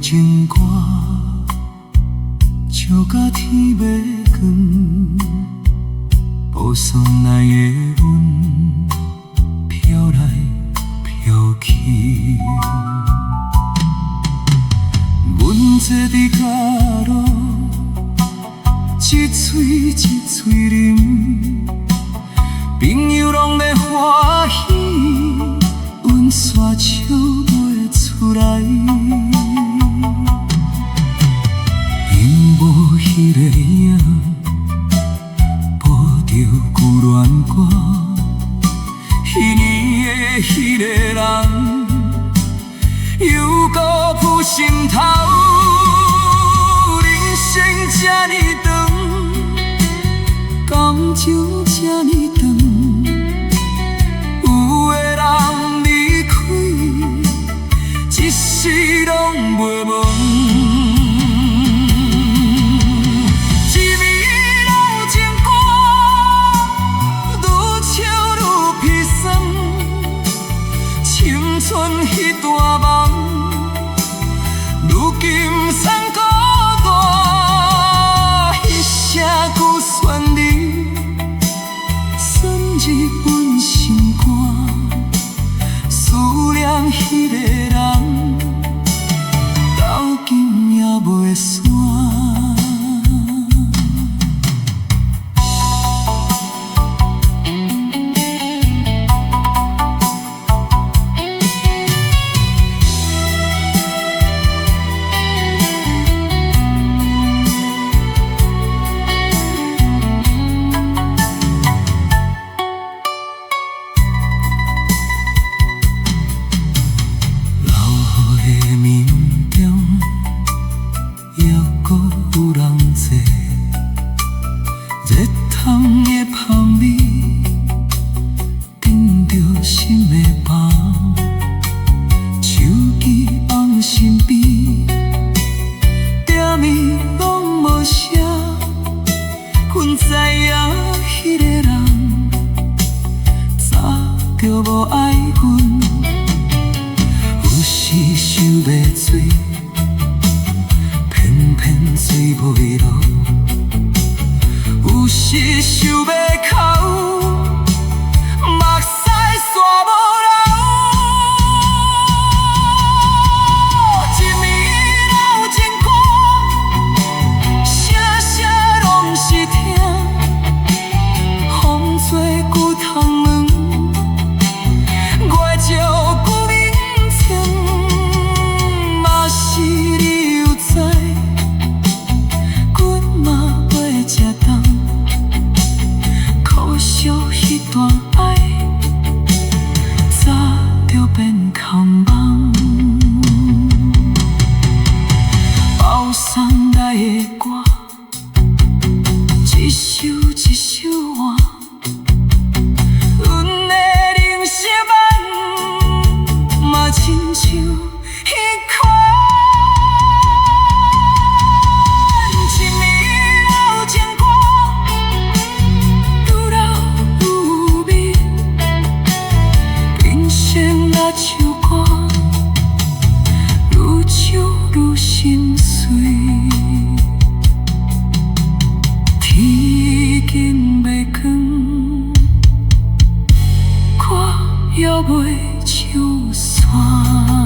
情歌，唱甲天要光，无霜来的阮飘来飘去。阮坐伫角落，一嘴一嘴啉，朋友拢在欢喜，阮煞笑袂出来。因无迄个影，播着旧恋歌，彼年的迄个人，又搁浮心头。人生这呢长，感情这呢长，有的人离开，一世拢袂忘。青春迄段梦，如今送孤单，迄声旧旋律，旋入阮心肝。思念迄个人，到今也袂散。热汤的香味，紧着心的梦，手机放身边，点暝拢无声。阮知影迄个人，早就无爱阮，有时想要醉，偏偏醉袂落。有时想要哭，目屎煞无流。一暝老情歌，声声拢是痛。风吹旧窗帘，月照旧面情，嘛是你有知，阮嘛袂吃重。惜迄段爱，早就变空梦。包送来的歌，一首一首换。阮的人生梦，嘛亲像迄款。唱歌愈唱愈心碎，天已经要光，歌也袂唱煞。